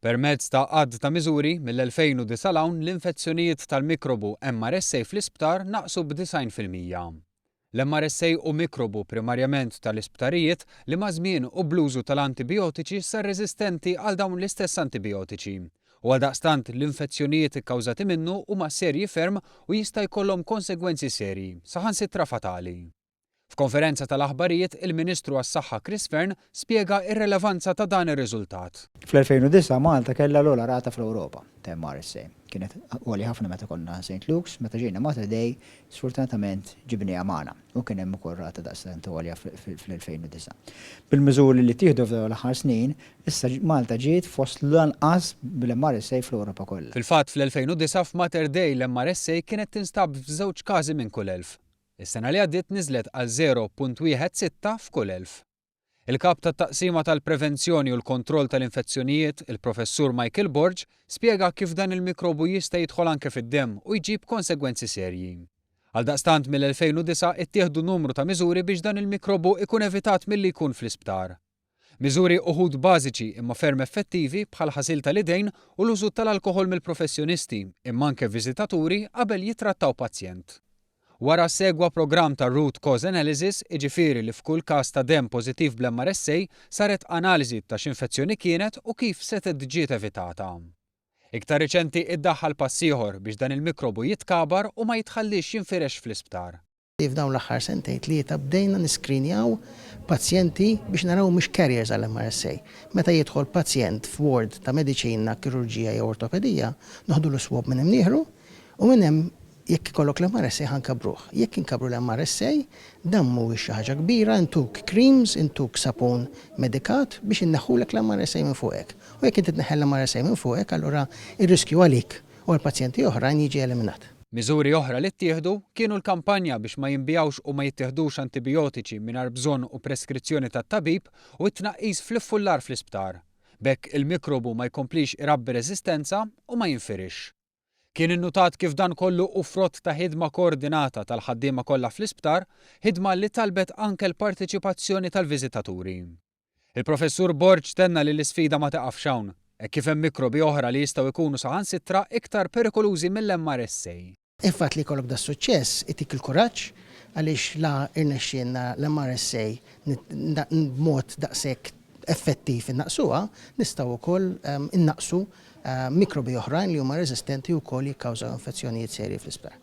Permezz ta' għadd ta' miżuri mill-2009 l-hawn l-infezzjonijiet tal-mikrobu MRSA fl-isptar naqsu b'90%. L-MRSA u mikrobu primarjament tal-isptarijiet li ma' żmien u bl-użu tal-antibiotiċi sar reżistenti għal dawn l-istess antibiotiċi. U għaldaqstant l-infezzjonijiet ikkawżati minnu huma serji ferm u jista' jkollhom konsegwenzi serji, saħansitra fatali. F'konferenza tal-aħbarijiet, il-Ministru għas-Saħħa Chris Fearn spjega r-relevanza ta' dan ir-riżultat. Fl-2009 Malta kellha l-ogħla rata fl-Ewropa ta' MRSA. Kienet għoli ħafna meta konna St. Luke's, meta ġejna Malta Day, sfortunatament ġibniha magħna u kien hemm ukoll rata daqstant għolja fl-2009. Bil-miżuri li tieħdu f'dawn l-aħħar snin, issa Malta ġiet fost l-anqas bil-MRSA fl-Ewropa kollha. Fil-fatt fl-2009 f'Mater Day l-MRSA kienet tinstab f'żewġ każi minn kull 1000. Is-sena li għaddiet niżlet għal 0.16 f'kull 1000. Il-kap tat-taqsima tal-prevenzjoni u l-kontroll tal-infezzjonijiet, il-professur Michael Borge, spjega kif dan il-mikrobu jista' jidħol anke fid-demm u jġib konsegwenzi serji. Għaldaqstant mill-2009 ittieħdu numru ta' miżuri biex dan il-mikrobu ikun evitat milli jkun fl-isptar. Miżuri uħud bażiċi imma ferm effettivi bħal ħasil tal-idejn u l-użu tal-alkoħol mill-professjonisti imma anke viżitaturi qabel jitrattaw pazjent. Wara segwa programm ta' root cause analysis, iġifieri li f'kull każ ta' demm pożittiv bl-MRSA saret analiżi ta' x'infezzjoni kienet u kif setet ġiet evitata. Iktar riċenti iddaħħal pass ieħor biex dan il-mikrobu jitkabar u ma jitħallix jinfirex fl-isptar. F'dawn l-aħħar sentejn tlieta bdejna niskrinjaw pazjenti biex naraw mhux carriers għall-MRSA. Meta jidħol pazjent f'ward ta' mediċina, kirurġija jew ortopedija, noħdu l-swab minn hemm nieħru u minn hemm jekk ikollok l-MRSA ħankabruh. Jekk inkabru l-MRSA, dan mhuwiex xi ħaġa kbira, intuk creams, intuk sapun medikat biex inneħħulek l-MRSA minn fuqek. U jekk inti tneħħel l-MRSA minn fuqek, allura ir-riskju għalik u l-pazjenti oħrajn jiġi eliminat. Miżuri oħra li ttieħdu kienu l-kampanja biex ma jinbjawx u ma jittieħdux antibiotiċi mingħajr bżonn u preskrizzjoni tat-tabib u t-tnaqqis fl-iffullar fl-isptar. Bekk il-mikrobu ma jkomplix irabbi reżistenza u ma jinfirix. Kien innutat kif dan kollu u frott ta' ħidma koordinata tal-ħaddiema kollha fl-isptar, ħidma li talbet anke l-partiċipazzjoni tal-viżitaturi. Il-professur Borge tenna li l-isfida ma taqafx hawn, kif hemm mikrobi oħra li jistgħu jkunu saħansitra iktar perikolużi mill-MRSA. Il-fatt li jkollok da' suċċess itik il-kuraġġ għaliex la irnexxielna l-MRSA b'mod daqshekk effettiv innaqsuha, nistgħu wkoll innaqsu mikrobi oħrajn li huma reżistenti wkoll jikkawżaw infezzjonijiet serji fl-isptar.